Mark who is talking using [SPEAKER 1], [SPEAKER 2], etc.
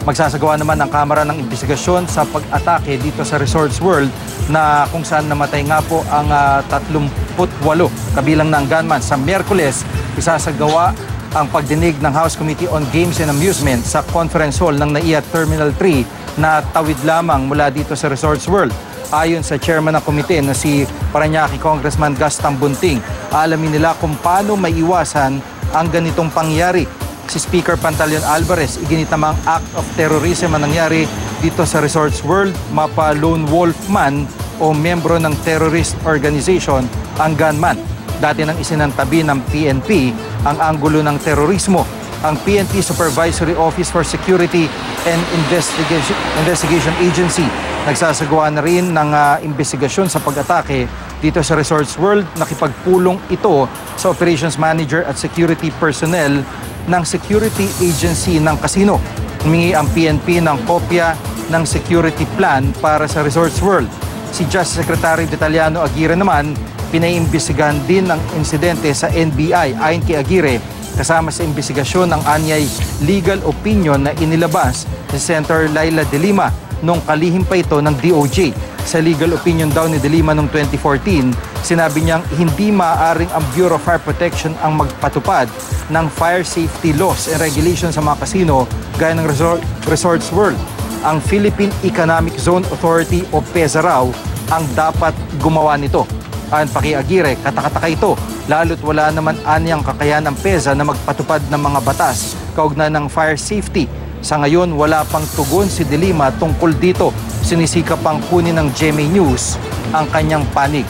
[SPEAKER 1] Magsasagawa naman ang Kamara ng investigasyon sa pag-atake dito sa Resorts World na kung saan namatay nga po ang 38 kabilang ng gunman. Sa Miyerkules, isasagawa ang pagdinig ng House Committee on Games and Amusement sa Conference Hall ng NAIA Terminal 3 na tawid lamang mula dito sa Resorts World. Ayon sa chairman ng komite na si Parañaque Congressman Gus Tambunting, alamin nila kung paano maiwasan ang ganitong pangyayari. Si Speaker Pantaleon Alvarez, iginit namang act of terrorism ang nangyari dito sa Resorts World, mapa lone wolf man o membro ng terrorist organization ang gunman. Dati nang isinantabi ng PNP ang anggulo ng terorismo. Ang PNP Supervisory Office for Security and Investigation Agency nagsasagawa na rin ng investigasyon sa pag-atake dito sa Resorts World. Nakipagpulong ito sa Operations Manager at Security Personnel ng Security Agency ng Casino. Humingi ang PNP ng kopya ng security plan para sa Resorts World. Si Justice Secretary Vitaliano Aguirre naman, pinaimbestigahan din ng insidente sa NBI. Ayon kay Aguirre, kasama sa investigasyon ng anyay legal opinion na inilabas ni Senator Laila De Lima nung kalihim pa ito ng DOJ. Sa legal opinion daw ni De Lima noong 2014, sinabi niyang hindi maaaring ang Bureau of Fire Protection ang magpatupad ng fire safety laws and regulations sa mga kasino gaya ng Resorts World. Ang Philippine Economic Zone Authority o PEZA raw ang dapat gumawa nito. Ayon pa kay Aguirre, katakataka ito, lalo't wala naman anyang kakayahan ng PEZA na magpatupad ng mga batas kaugnay ng fire safety. Sa ngayon, wala pang tugon si De Lima tungkol dito. Sinisikap pang kunin ng GMA News ang kanyang panig.